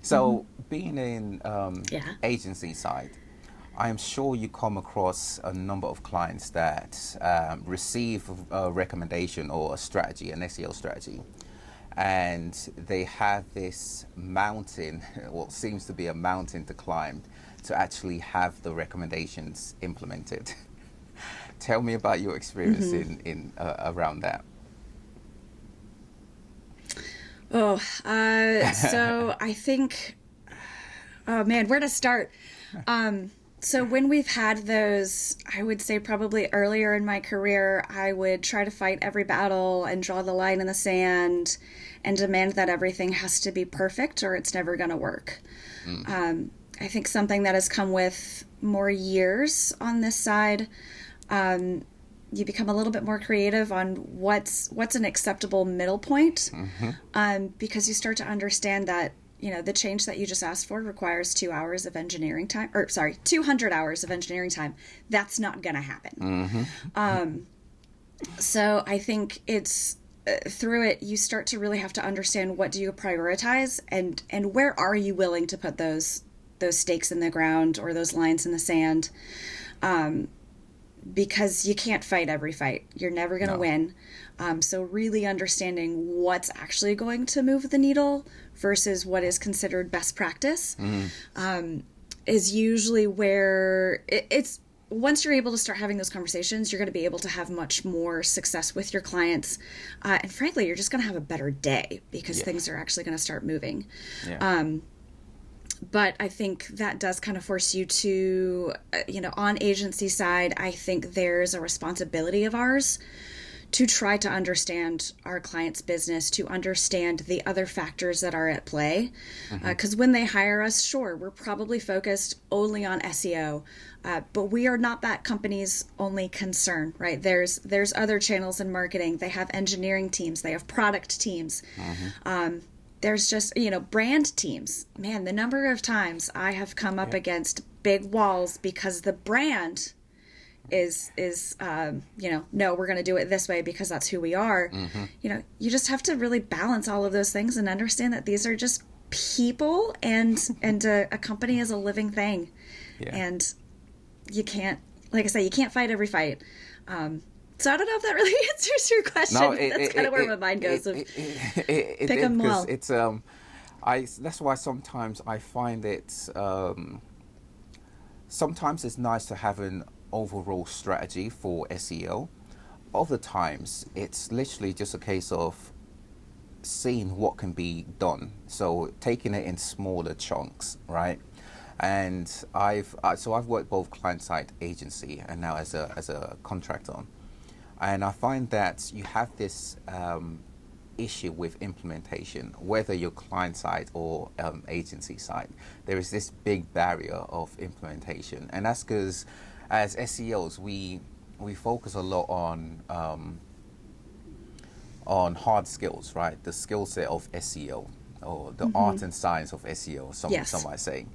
So, being in Yeah. agency side, I am sure you come across a number of clients that receive a recommendation or a strategy, an SEO strategy, and they have this mountain, what seems to be a mountain to climb, to actually have the recommendations implemented. Tell me about your experience hmm in around that. Oh, so I think, oh man, where to start? So when we've had those, I would say probably earlier in my career, I would try to fight every battle and draw the line in the sand and demand that everything has to be perfect or it's never going to work. Mm, I think something that has come with more years on this side, you become a little bit more creative on what's an acceptable middle point, mm-hmm. because you start to understand that the change that you just asked for requires 2 hours of engineering time, or sorry, 200 hours of engineering time. That's not going to happen. Mm-hmm. So I think it's through it you start to really have to understand what do you prioritize and where are you willing to put those stakes in the ground or those lines in the sand, because you can't fight every fight. You're never going to No. win. So really understanding what's actually going to move the needle versus what is considered best practice, Mm, is usually where it's once you're able to start having those conversations, you're going to be able to have much more success with your clients. And frankly, you're just going to have a better day because yeah. things are actually going to start moving. Yeah. But I think that does kind of force you to, on agency side, I think there's a responsibility of ours to try to understand our client's business, to understand the other factors that are at play. Mm-hmm. Because when they hire us, sure, we're probably focused only on SEO, but we are not that company's only concern, right? There's other channels in marketing. They have engineering teams. They have product teams. There's just, brand teams. Man, the number of times I have come up Yeah. against big walls because the brand is no, we're going to do it this way because that's who we are. Mm-hmm. You just have to really balance all of those things and understand that these are just people, and a company is a living thing, Yeah. and you can't, like I say, you can't fight every fight. So I don't know if that really answers your question. No, That's kind of where my mind goes. it Pick did them because well. it's I that's why sometimes I find it sometimes it's nice to have an overall strategy for SEO. Other times it's literally just a case of seeing what can be done. So taking it in smaller chunks, right? And I've worked both client side agency and now as a contractor, and I find that you have this issue with implementation, whether you're client side or agency side. There is this big barrier of implementation, and that's because as SEOs we focus a lot on hard skills, right? The skill set of SEO or the art and science of SEO, some Yes. might say,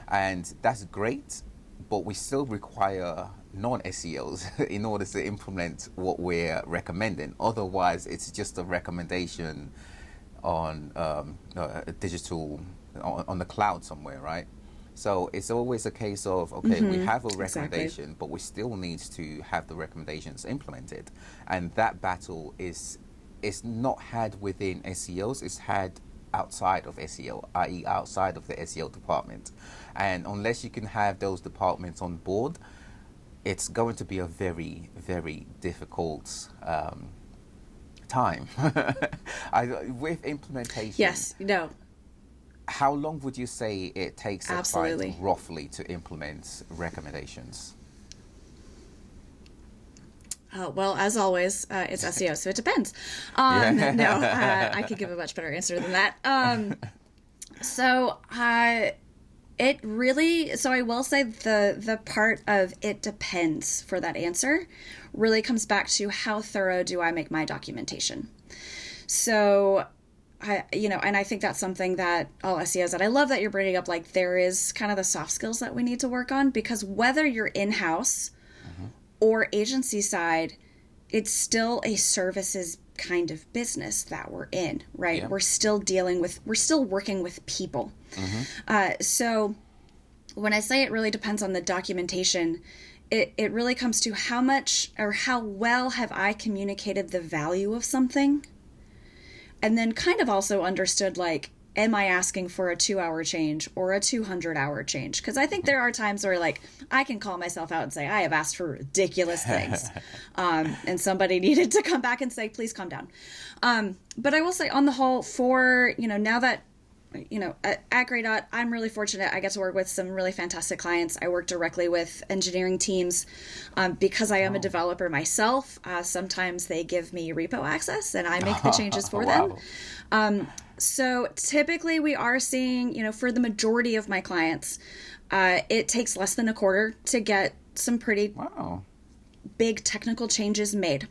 and that's great, but we still require non-SEOs in order to implement what we're recommending. Otherwise, it's just a recommendation on a digital on the cloud somewhere, right? So it's always a case of okay, we have a Exactly. recommendation, but we still need to have the recommendations implemented, and that battle is not had within SEOs; it's had outside of SEO, i.e., outside of the SEO department. And unless you can have those departments on board, it's going to be a very, very difficult time. With implementation, Yes. No. how long would you say it takes a client Absolutely. roughly to implement recommendations? Well, as always, it's SEO, so it depends. No, Yeah. I could give a much better answer than that. So it really, so I will say the part of it depends for that answer really comes back to how thorough do I make my documentation. So and I think that's something that all SEOs that I love that you're bringing up, like there is kind of the soft skills that we need to work on because whether you're in-house Mhm. or agency side, it's still a services kind of business that we're in, right? Yeah. We're still working with people. So when I say it really depends on the documentation, it really comes to how much or how well have I communicated the value of something, and then kind of also understood, like, am I asking for a 2-hour change or a 200-hour change? Because I think there are times where, like, I can call myself out and say, I have asked for ridiculous things. And somebody needed to come back and say, please calm down. But I will say, on the whole, for, now that, at Grey Dot, I'm really fortunate. I get to work with some really fantastic clients. I work directly with engineering teams because I am a developer myself. Sometimes they give me repo access and I make the changes for them. So typically we are seeing, for the majority of my clients, it takes less than a quarter to get some pretty big technical changes made.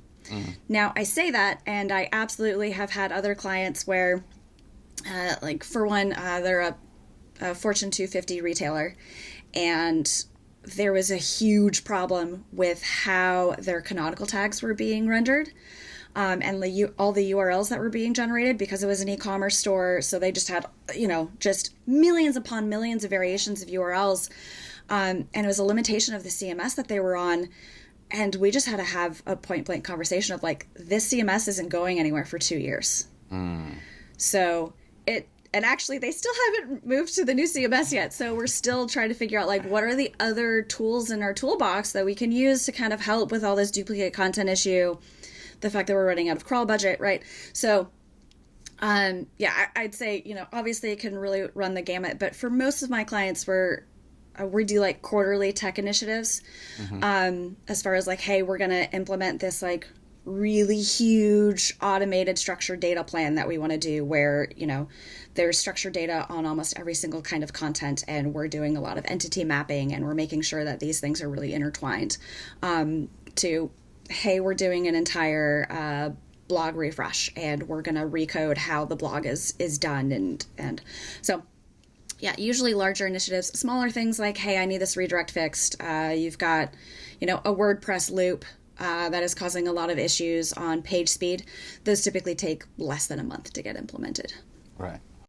Now, I say that, and I absolutely have had other clients where, like, for one, they're a Fortune 250 retailer, and there was a huge problem with how their canonical tags were being rendered. And all the URLs that were being generated, because it was an e-commerce store. So they just had, just millions upon millions of variations of URLs. And it was a limitation of the CMS that they were on. And we just had to have a point blank conversation of, like, this CMS isn't going anywhere for 2 years. So and actually they still haven't moved to the new CMS yet. So we're still trying to figure out, like, what are the other tools in our toolbox that we can use to kind of help with all this duplicate content issue. The fact that we're running out of crawl budget, right? So, I'd say, obviously it can really run the gamut, but for most of my clients, we do, like, quarterly tech initiatives, as far as, like, hey, we're going to implement this, like, really huge automated structured data plan that we want to do where, there's structured data on almost every single kind of content, and we're doing a lot of entity mapping, and we're making sure that these things are really intertwined, to, hey, we're doing an entire blog refresh, and we're going to recode how the blog is done. And so, yeah, usually larger initiatives. Smaller things like, hey, I need this redirect fixed. You've got, a WordPress loop that is causing a lot of issues on page speed. Those typically take less than a month to get implemented. Right.